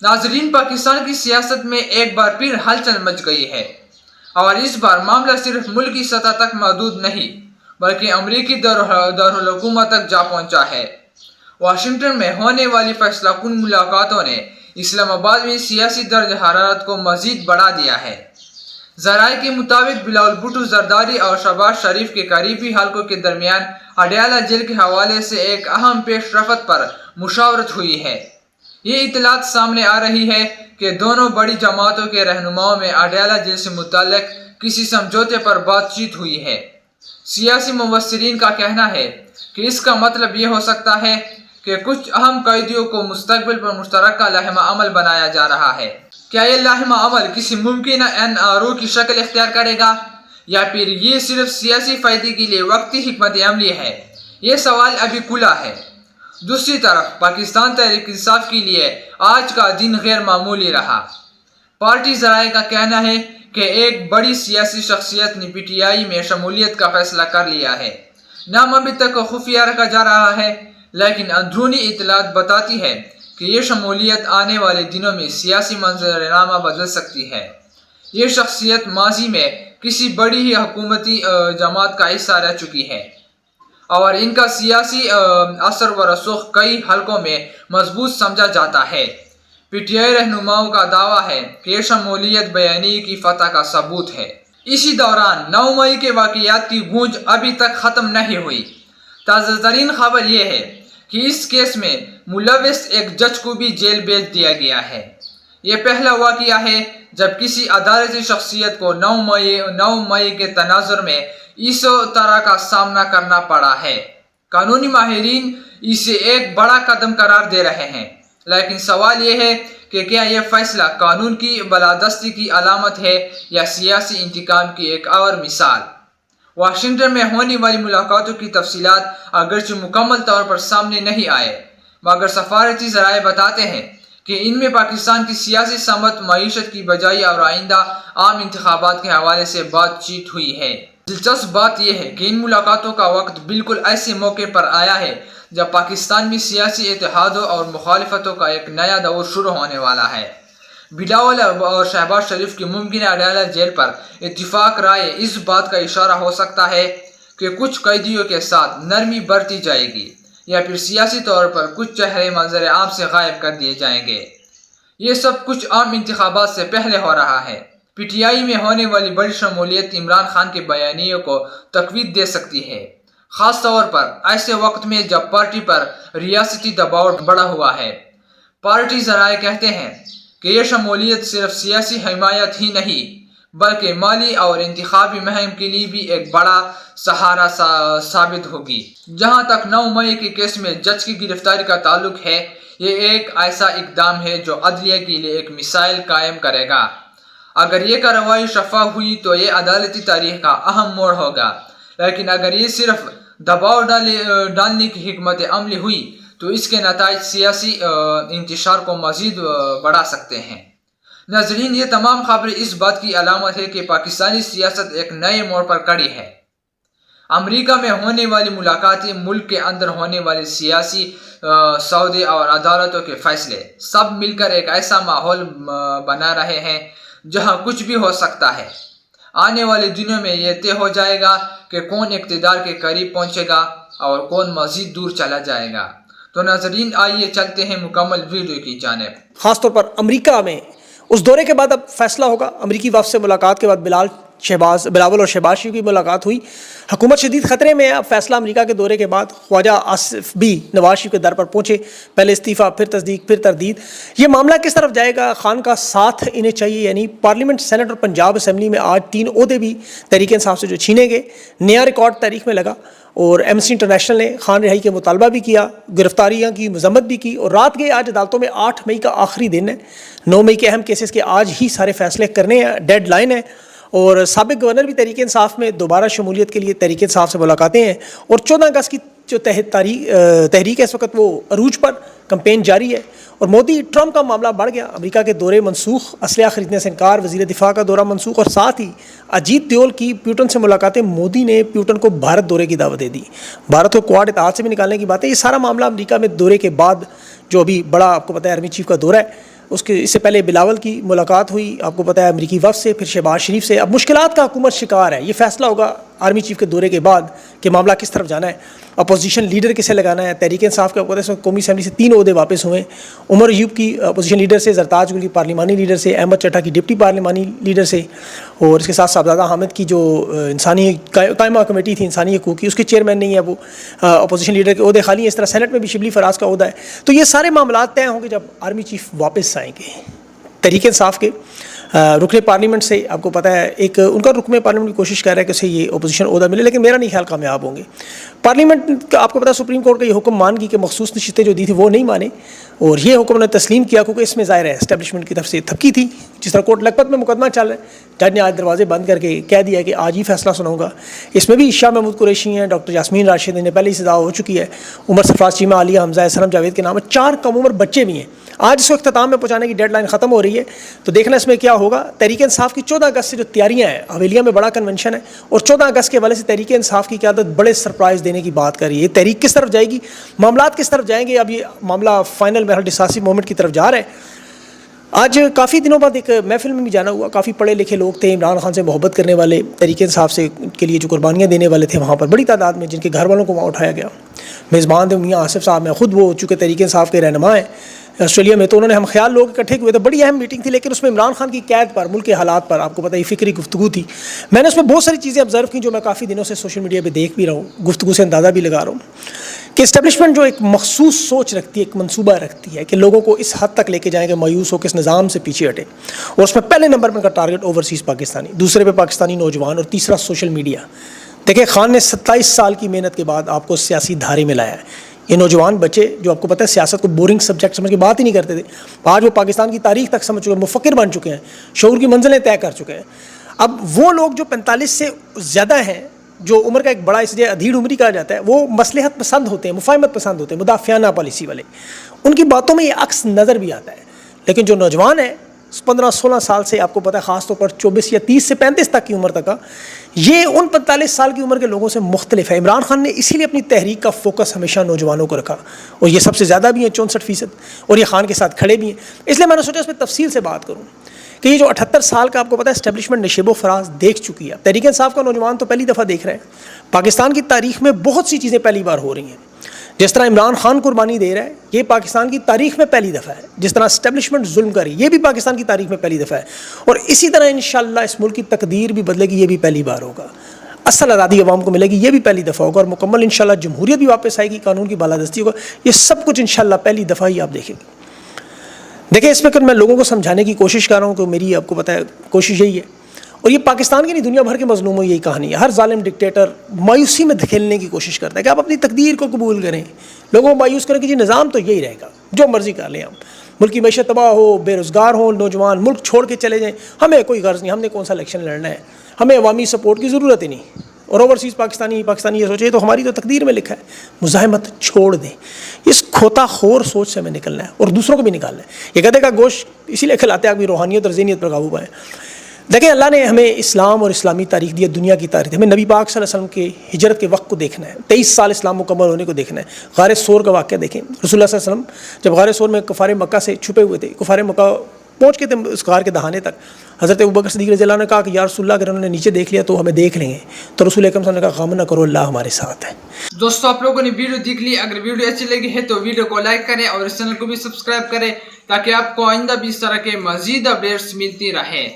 ناظرین، پاکستان کی سیاست میں ایک بار پھر ہلچل مچ گئی ہے اور اس بار معاملہ صرف ملکی سطح تک محدود نہیں بلکہ امریکی دارالحکومت تک جا پہنچا ہے۔ واشنگٹن میں ہونے والی فیصلہ کن ملاقاتوں نے اسلام آباد میں سیاسی درجہ حرارت کو مزید بڑھا دیا ہے۔ ذرائع کے مطابق بلاول بھٹو زرداری اور شہباز شریف کے قریبی حلقوں کے درمیان اڈیالہ جیل کے حوالے سے ایک اہم پیش رفت پر مشاورت ہوئی ہے۔ یہ اطلاعات سامنے آ رہی ہے کہ دونوں بڑی جماعتوں کے رہنماؤں میں اڈیالہ جیل سے متعلق کسی سمجھوتے پر بات چیت ہوئی ہے۔ سیاسی مبصرین کا کہنا ہے کہ اس کا مطلب یہ ہو سکتا ہے کہ کچھ اہم قیدیوں کو مستقبل پر مشترکہ لائحہ عمل بنایا جا رہا ہے۔ کیا یہ لائحہ عمل کسی ممکنہ NRO کی شکل اختیار کرے گا یا پھر یہ صرف سیاسی فائدے کے لیے وقتی حکمت عملی ہے؟ یہ سوال ابھی کھلا ہے۔ دوسری طرف پاکستان تحریک انصاف کے لیے آج کا دن غیر معمولی رہا۔ پارٹی ذرائع کا کہنا ہے کہ ایک بڑی سیاسی شخصیت نے PTI میں شمولیت کا فیصلہ کر لیا ہے۔ نام ابھی تک خفیہ رکھا جا رہا ہے، لیکن اندرونی اطلاعات بتاتی ہے کہ یہ شمولیت آنے والے دنوں میں سیاسی منظرنامہ بدل سکتی ہے۔ یہ شخصیت ماضی میں کسی بڑی ہی حکومتی جماعت کا حصہ رہ چکی ہے اور ان کا سیاسی اثر و رسوخ کئی حلقوں میں مضبوط سمجھا جاتا ہے۔ PTI رہنماؤں کا دعویٰ ہے کہ یہ شمولیت بیانیے کی فتح کا ثبوت ہے۔ اسی دوران 9 مئی کے واقعات کی گونج ابھی تک ختم نہیں ہوئی۔ تازہ ترین خبر یہ ہے کہ اس کیس میں ملوث ایک جج کو بھی جیل بھیج دیا گیا ہے۔ یہ پہلا واقعہ ہے جب کسی عدالتی شخصیت کو 9 مئی کے تناظر میں اس طرح کا سامنا کرنا پڑا ہے۔ قانونی ماہرین اسے ایک بڑا قدم قرار دے رہے ہیں، لیکن سوال یہ ہے کہ کیا یہ فیصلہ قانون کی بالادستی کی علامت ہے یا سیاسی انتقام کی ایک اور مثال؟ واشنگٹن میں ہونے والی ملاقاتوں کی تفصیلات اگرچہ مکمل طور پر سامنے نہیں آئے، مگر سفارتی ذرائع بتاتے ہیں کہ ان میں پاکستان کی سیاسی سمت، معیشت کی بجائی اور آئندہ عام انتخابات کے حوالے سے بات چیت ہوئی ہے۔ دلچسپ بات یہ ہے کہ ان ملاقاتوں کا وقت بالکل ایسے موقع پر آیا ہے جب پاکستان میں سیاسی اتحادوں اور مخالفتوں کا ایک نیا دور شروع ہونے والا ہے۔ بلاول اور شہباز شریف کی ممکنہ اڈیالہ جیل پر اتفاق رائے اس بات کا اشارہ ہو سکتا ہے کہ کچھ قیدیوں کے ساتھ نرمی برتی جائے گی یا پھر سیاسی طور پر کچھ چہرے منظر عام سے غائب کر دیے جائیں گے۔ یہ سب کچھ عام انتخابات سے پہلے ہو رہا ہے۔ PTI میں ہونے والی بڑی شمولیت عمران خان کے بیانیوں کو تقویت دے سکتی ہے، خاص طور پر ایسے وقت میں جب پارٹی پر ریاستی دباؤ بڑھا ہوا ہے۔ پارٹی ذرائع کہتے ہیں کہ یہ شمولیت صرف سیاسی حمایت ہی نہیں بلکہ مالی اور انتخابی مہم کے لیے بھی ایک بڑا سہارا ثابت ہوگی۔ جہاں تک 9 مئی کے کیس میں جج کی گرفتاری کا تعلق ہے، یہ ایک ایسا اقدام ہے جو عدلیہ کے لیے ایک مثال قائم کرے گا۔ اگر یہ کارروائی شفاف ہوئی تو یہ عدالتی تاریخ کا اہم موڑ ہوگا، لیکن اگر یہ صرف دباؤ ڈالنے کی حکمت عملی ہوئی تو اس کے نتائج سیاسی انتشار کو مزید بڑھا سکتے ہیں۔ ناظرین، یہ تمام خبریں اس بات کی علامت ہے کہ پاکستانی سیاست ایک نئے موڑ پر کھڑی ہے۔ امریکہ میں ہونے والی ملاقاتیں، ملک کے اندر ہونے والے سیاسی سودے اور عدالتوں کے فیصلے سب مل کر ایک ایسا ماحول بنا رہے ہیں جہاں کچھ بھی ہو سکتا ہے۔ آنے والے دنوں میں یہ طے ہو جائے گا کہ کون اقتدار کے قریب پہنچے گا اور کون مزید دور چلا جائے گا۔ تو ناظرین، آئیے چلتے ہیں مکمل ویڈیو کی جانب۔ خاص طور پر امریکہ میں اس دورے کے بعد اب فیصلہ ہوگا۔ امریکی وفد سے ملاقات کے بعد بلاول اور شہباز شریف کی ملاقات ہوئی۔ حکومت شدید خطرے میں ہے۔ اب فیصلہ امریکہ کے دورے کے بعد خواجہ آصف بھی نواز شریف کے در پر پہنچے، پہلے استعفیٰ، پھر تصدیق، پھر تردید۔ یہ معاملہ کس طرف جائے گا؟ خان کا ساتھ انہیں چاہیے، یعنی پارلیمنٹ، سینٹ اور پنجاب اسمبلی میں آج 3 عہدے بھی تحریک انصاف سے جو چھینے گئے، نیا ریکارڈ تاریخ میں لگا۔ اور ایمنسٹی انٹرنیشنل نے خان رہائی کے مطالبہ بھی کیا، گرفتاریاں کی مذمت بھی کی، اور رات گئے آج عدالتوں میں 8 مئی کا آخری دن ہے۔ 9 مئی کے اہم کیسز کے آج ہی سارے فیصلے کرنے ہیں، ڈیڈ لائن ہے۔ اور سابق گورنر بھی تحریک انصاف میں دوبارہ شمولیت کے لیے تحریک انصاف سے ملاقاتیں ہیں، اور 14 اگست کی جو تحریک ہے اس وقت وہ عروج پر، کمپین جاری ہے۔ اور مودی ٹرمپ کا معاملہ بڑھ گیا، امریکہ کے دورے منسوخ، اسلحہ خریدنے سے انکار، وزیر دفاع کا دورہ منسوخ، اور ساتھ ہی اجیت دیول کی پیوٹن سے ملاقاتیں۔ مودی نے پیوٹن کو بھارت دورے کی دعوت دے دی، بھارت کو کوآڈ اتحاد سے بھی نکالنے کی بات ہے۔ یہ سارا معاملہ امریکہ میں دورے کے بعد جو ابھی بڑا، آپ کو پتہ ہے، آرمی چیف کا دورہ ہے، اس سے پہلے بلاول کی ملاقات ہوئی، آپ کو پتہ ہے امریکی وفد سے، پھر شہباز شریف سے. اب مشکلات کا حکومت شکار ہے. یہ فیصلہ ہوگا آرمی چیف کے دورے کے بعد کہ معاملہ کس طرف جانا ہے، اپوزیشن لیڈر کسے لگانا ہے. تحریک انصاف کے اوپر قومی اسمبلی سے 3 عہدے واپس ہوئے. عمر ایوب کی اپوزیشن لیڈر سے، زرتاج گل کی پارلیمانی لیڈر سے، احمد چٹھا کی ڈپٹی پارلیمانی لیڈر سے، اور اس کے ساتھ صاحبزادہ حامد کی جو انسانی قائمہ کمیٹی تھی انسانی حقوق کی، اس کے چیئرمین نہیں ہے وہ. اپوزیشن لیڈر کے عہدے خالی ہیں. اس طرح سینٹ میں بھی شبلی فراز کا عہدہ ہے. تو یہ سارے معاملات طے ہوں گے جب آرمی چیف واپس آئیں گے. تحریک انصاف کے رکن پارلیمنٹ سے آپ کو پتہ ہے ایک ان کا رکن پارلیمنٹ کی کوشش کر رہا ہے کہ اسے یہ اپوزیشن عہدہ ملے، لیکن میرا نہیں خیال کامیاب ہوں گے. پارلیمنٹ کا آپ کو پتہ ہے سپریم کورٹ کا یہ حکم مان گئی کہ مخصوص نشستیں جو دی تھی وہ نہیں مانے، اور یہ حکم نے تسلیم کیا کیونکہ اس میں ظاہر ہے اسٹیبلشمنٹ کی طرف سے تھپکی تھی. جس طرح کورٹ لکھپت میں مقدمہ چل رہا ہے، جج نے آج دروازے بند کر کے کہہ دیا کہ آج ہی فیصلہ سناؤں گا. اس میں بھی شاہ محمود قریشی ہیں، ڈاکٹر یاسمین راشد نے پہلے ہی سزا ہو چکی ہے، عمر سرفراز چیمہ، عالیہ حمزہ، سرم جاوید کے نام ہے، 4 کم عمر بچے بھی ہیں. آج اس کو اختتام میں پہنچانے کی ڈیڈ لائن ختم ہو رہی ہے، تو دیکھنا اس میں کیا ہوگا. تحریک انصاف کی 14 اگست سے جو تیاریاں ہیں، حویلیہ میں بڑا کنونشن ہے، اور 14 اگست کے حوالے سے تحریک انصاف کی قیادت بڑے سرپرائز دینے کی بات کر رہی ہے. تحریک کس طرف جائے گی، معاملات کس طرف جائیں گے، اب یہ معاملہ فائنل محل ڈساسو مومنٹ کی طرف جا رہا ہے. آج کافی دنوں بعد ایک محفل میں بھی جانا ہوا. کافی پڑھے لکھے لوگ تھے، عمران خان سے محبت کرنے والے، تحریک انصاف سے کے لیے جو قربانیاں دینے والے تھے وہاں پر بڑی تعداد میں، جن کے گھر والوں کو وہاں اٹھایا گیا. میزبان تھے میاں آصف صاحب. میں خود وہ چونکہ تحریک انصاف کے رہنما ہیں آسٹریلیا میں، تو انہوں نے ہم خیال لوگ اکٹھے ہوئے تھے. بڑی اہم میٹنگ تھی، لیکن اس میں عمران خان کی قید پر، ملک کے حالات پر آپ کو پتہ ہے فکری گفتگو تھی. میں نے اس میں بہت ساری چیزیں آبزرو کی جو میں کافی دنوں سے سوشل میڈیا پہ دیکھ بھی رہا ہوں، گفتگو سے اندازہ بھی لگا رہا ہوں کہ اسٹیبلشمنٹ جو ایک مخصوص سوچ رکھتی ہے، ایک منصوبہ رکھتی ہے کہ لوگوں کو اس حد تک لے کے جائیں کہ مایوس ہو کے اس نظام سے پیچھے ہٹے. اور اس میں پہلے نمبر پر کا ٹارگٹ اوورسیز پاکستانی، دوسرے پہ پاکستانی نوجوان، اور تیسرا سوشل میڈیا. دیکھیں خان نے 27 سال کی محنت کے بعد آپ کو سیاسی دھارے میں لایا ہے. یہ نوجوان بچے جو آپ کو پتہ ہے سیاست کو بورنگ سبجیکٹ سمجھ کے بات ہی نہیں کرتے تھے، آج وہ پاکستان کی تاریخ تک سمجھ چکے ہیں، مفکر بن چکے ہیں، شعور کی منزلیں طے کر چکے ہیں. اب وہ لوگ جو 45 سے زیادہ ہیں، جو عمر کا ایک بڑا اس لیے ادھیڑ عمری کہا جاتا ہے، وہ مصلحت پسند ہوتے ہیں، مفاہمت پسند ہوتے ہیں، مدافعانہ پالیسی والے. ان کی باتوں میں یہ عکس نظر بھی آتا ہے. لیکن جو نوجوان ہیں 15-16 سال سے آپ کو پتہ ہے، خاص طور پر 24 یا 30 سے 35 تک کی عمر تک کا، یہ ان 45 سال کی عمر کے لوگوں سے مختلف ہے. عمران خان نے اسی لیے اپنی تحریک کا فوکس ہمیشہ نوجوانوں کو رکھا، اور یہ سب سے زیادہ بھی ہیں 64%، اور یہ خان کے ساتھ کھڑے بھی ہیں. اس لیے میں نے سوچا اس پہ تفصیل سے بات کروں کہ یہ جو 78 سال کا آپ کو پتہ ہے اسٹیبلشمنٹ نشیب و فراز دیکھ چکی ہے. تحریک انصاف کا نوجوان تو پہلی دفعہ دیکھ رہے ہیں. پاکستان کی تاریخ میں بہت سی چیزیں پہلی بار ہو رہی ہیں. جس طرح عمران خان قربانی دے رہا ہے، یہ پاکستان کی تاریخ میں پہلی دفعہ ہے. جس طرح اسٹیبلشمنٹ ظلم کر رہی ہے، یہ بھی پاکستان کی تاریخ میں پہلی دفعہ ہے. اور اسی طرح انشاءاللہ اس ملک کی تقدیر بھی بدلے گی، یہ بھی پہلی بار ہوگا. اصل آزادی عوام کو ملے گی، یہ بھی پہلی دفعہ ہوگا. اور مکمل انشاءاللہ جمہوریت بھی واپس آئے گی، قانون کی بالادستی ہوگا. یہ سب کچھ انشاءاللہ پہلی دفعہ ہی آپ دیکھیں گے. دیکھیں اس وقت میں لوگوں کو سمجھانے کی کوشش کر رہا ہوں کہ میری آپ کو پتہ ہے کوشش یہی ہے، اور یہ پاکستان کی نہیں دنیا بھر کے مظلوموں یہی کہانی ہے. ہر ظالم ڈکٹیٹر مایوسی میں دھکیلنے کی کوشش کرتا ہے کہ آپ اپنی تقدیر کو قبول کریں، لوگوں کو مایوس کریں کہ جی نظام تو یہی رہے گا، جو مرضی کر لیں آپ، ملک کی معیشت تباہ ہو، بے روزگار ہو، نوجوان ملک چھوڑ کے چلے جائیں، ہمیں کوئی غرض نہیں، ہم نے کون سا الیکشن لڑنا ہے، ہمیں عوامی سپورٹ کی ضرورت ہی نہیں. اور اوورسیز پاکستانی یہ سوچے تو ہماری تو تقدیر میں لکھا ہے. مزاحمت چھوڑ دیں، اس کھوتا خور سوچ سے ہمیں نکلنا ہے اور دوسروں کو بھی نکالنا ہے. یہ گدھے کا گوشت اسی لیے کھلاتے ہیں کہ روحانیت اور ذہنیت پر قابو پائیں. دیکھیں اللہ نے ہمیں اسلام اور اسلامی تاریخ دی ہے، دنیا کی تاریخ. ہمیں نبی پاک صلی اللہ علیہ وسلم کے ہجرت کے وقت کو دیکھنا ہے، 23 سال اسلام مکمل ہونے کو دیکھنا ہے. غار ثور کا واقعہ دیکھیں. رسول اللہ صلی اللہ علیہ وسلم جب غار ثور میں کفار مکہ سے چھپے ہوئے تھے، کفار مکہ پہنچ کے تھے اس غار کے دہانے تک، حضرت ابوبکر صدیق رضی اللہ عنہ نے کہا کہ یا رسول اللہ اگر انہوں نے نیچے دیکھ لیا تو ہمیں دیکھ لیں گے. تو رسول اکرم صلی اللہ علیہ وسلم نے کہا غم نہ کرو، اللہ ہمارے ساتھ ہے. دوستو آپ لوگوں نے ویڈیو دیکھ لی. اگر ویڈیو اچھی لگی ہے تو ویڈیو کو لائک کریں اور اس چینل کو بھی سبسکرائب کریں تاکہ آپ کو آئندہ بھی اس طرح کے مزید اپڈیٹس ملتی رہیں.